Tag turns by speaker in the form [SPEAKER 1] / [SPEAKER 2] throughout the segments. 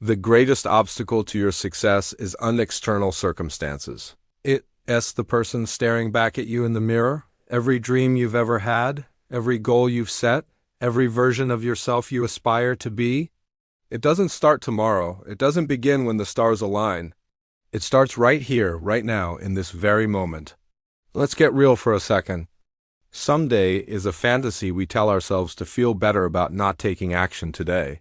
[SPEAKER 1] The greatest obstacle to your success is unexternal circumstances. It's the person staring back at you in the mirror, every dream you've ever had, every goal you've set, every version of yourself you aspire to be. It doesn't start tomorrow. It doesn't begin when the stars align. It starts right here, right now, in this very moment. Let's get real for a second. Someday is a fantasy we tell ourselves to feel better about not taking action today.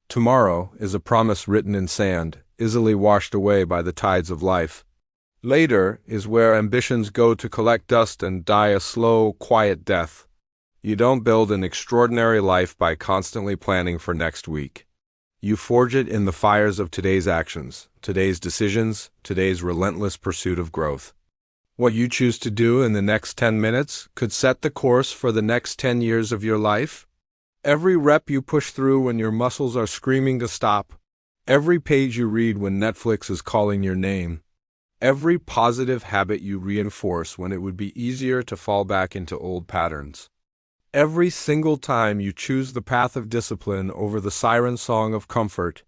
[SPEAKER 1] Tomorrow is a promise written in sand, easily washed away by the tides of life. Later is where ambitions go to collect dust and die a slow, quiet death. You don't build an extraordinary life by constantly planning for next week. You forge it in the fires of today's actions, today's decisions, today's relentless pursuit of growth. What you choose to do in the next 10 minutes could set the course for the next 10 years of your life. Every rep you push through when your muscles are screaming to stop. Every page you read when Netflix is calling your name. Every positive habit you reinforce when it would be easier to fall back into old patterns. Every single time you choose the path of discipline over the siren song of comfort,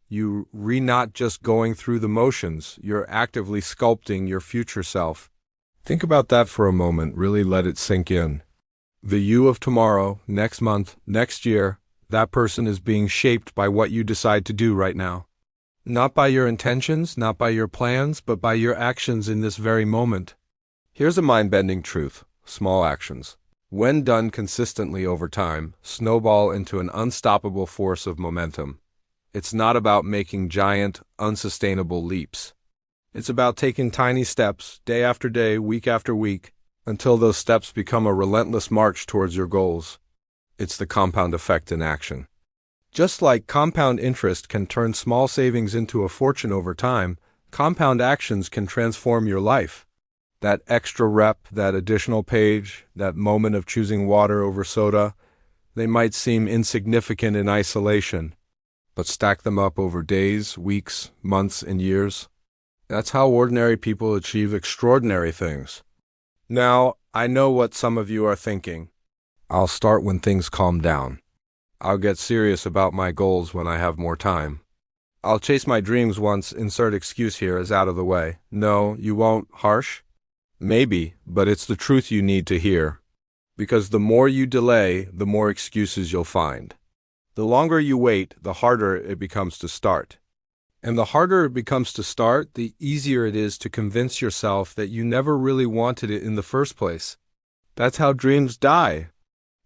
[SPEAKER 1] you not just going through the motions, you're actively sculpting your future self. Think about that for a moment, really let it sink in. The you of tomorrow, next month, next year, that person is being shaped by what you decide to do right now. Not by your intentions, not by your plans, but by your actions in this very moment. Here's a mind-bending truth. Small actions, when done consistently over time, snowball into an unstoppable force of momentum. It's not about making giant, unsustainable leaps. It's about taking tiny steps, day after day, week after week, until those steps become a relentless march towards your goals. It's the compound effect in action. Just like compound interest can turn small savings into a fortune over time, compound actions can transform your life. That extra rep, that additional page, that moment of choosing water over soda, they might seem insignificant in isolation, but stack them up over days, weeks, months, and years. That's how ordinary people achieve extraordinary things. Now, I know what some of you are thinking. I'll start when things calm down. I'll get serious about my goals when I have more time. I'll chase my dreams once insert excuse here is out of the way. No, you won't. Harsh? Maybe, but it's the truth you need to hear. Because the more you delay, the more excuses you'll find. The longer you wait, the harder it becomes to start. And the harder it becomes to start, the easier it is to convince yourself that you never really wanted it in the first place. That's how dreams die.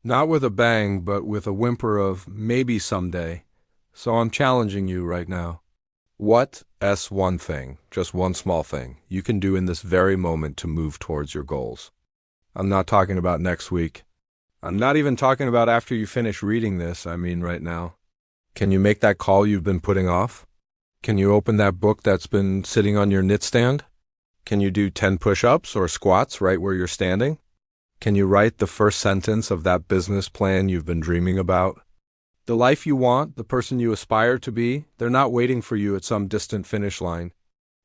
[SPEAKER 1] Not with a bang, but with a whimper of maybe someday. So I'm challenging you right now. What's one thing, just one small thing, you can do in this very moment to move towards your goals? I'm not talking about next week. I'm not even talking about after you finish reading this, I mean right now. Can you make that call you've been putting off? Can you open that book that's been sitting on your nightstand? Can you do 10 push-ups or squats right where you're standing? Can you write the first sentence of that business plan you've been dreaming about? The life you want, the person you aspire to be, they're not waiting for you at some distant finish line.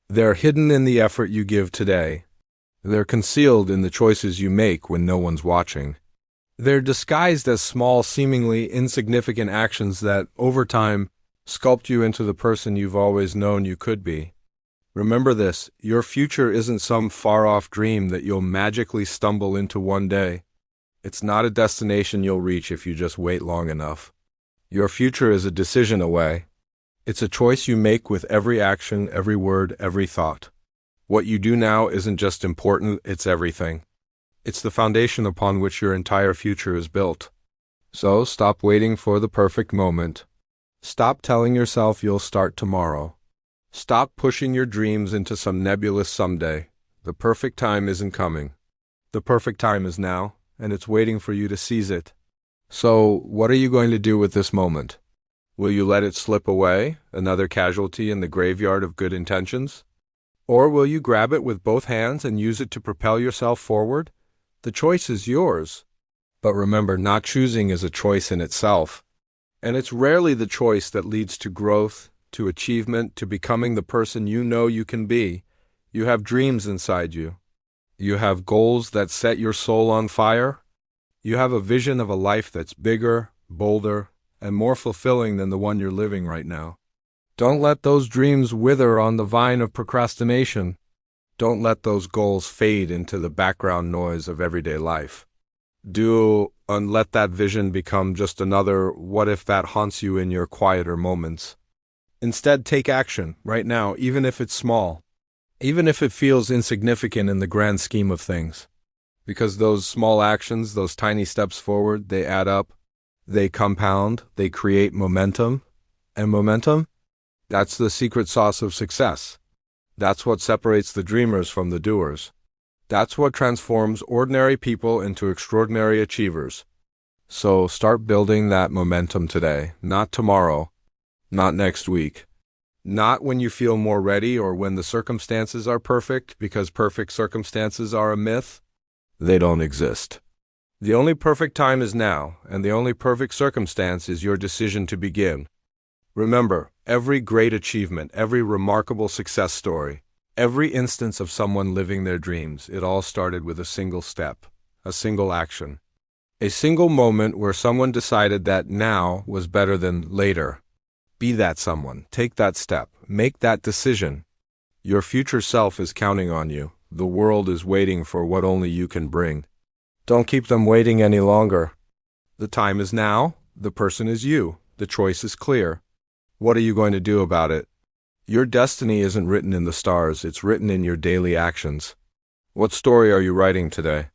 [SPEAKER 1] They're hidden in the effort you give today. They're concealed in the choices you make when no one's watching. They're disguised as small, seemingly insignificant actions that, over time, sculpt you into the person you've always known you could be. Remember this, your future isn't some far-off dream that you'll magically stumble into one day. It's not a destination you'll reach if you just wait long enough. Your future is a decision away. It's a choice you make with every action, every word, every thought. What you do now isn't just important, it's everything. It's the foundation upon which your entire future is built. So stop waiting for the perfect moment. Stop telling yourself you'll start tomorrow. Stop pushing your dreams into some nebulous someday. The perfect time isn't coming. The perfect time is now, and it's waiting for you to seize it. So, what are you going to do with this moment? Will you let it slip away, another casualty in the graveyard of good intentions? Or will you grab it with both hands and use it to propel yourself forward? The choice is yours. But remember, not choosing is a choice in itself. And it's rarely the choice that leads to growth, to achievement, to becoming the person you know you can be. You have dreams inside you. You have goals that set your soul on fire. You have a vision of a life that's bigger, bolder, and more fulfilling than the one you're living right now. Don't let those dreams wither on the vine of procrastination. Don't let those goals fade into the background noise of everyday life. And let that vision become just another what if that haunts you in your quieter moments. Instead, take action right now, even if it's small, even if it feels insignificant in the grand scheme of things. Because those small actions, those tiny steps forward, they add up, they compound, they create momentum. And momentum? That's the secret sauce of success. That's what separates the dreamers from the doers. That's what transforms ordinary people into extraordinary achievers. So start building that momentum today, not tomorrow, not next week, not when you feel more ready or when the circumstances are perfect, because perfect circumstances are a myth. They don't exist. The only perfect time is now, and the only perfect circumstance is your decision to begin. Remember, every great achievement, every remarkable success story, every instance of someone living their dreams, it all started with a single step, a single action. A single moment where someone decided that now was better than later. Be that someone. Take that step. Make that decision. Your future self is counting on you. The world is waiting for what only you can bring. Don't keep them waiting any longer. The time is now. The person is you. The choice is clear. What are you going to do about it? Your destiny isn't written in the stars. It's written in your daily actions. What story are you writing today?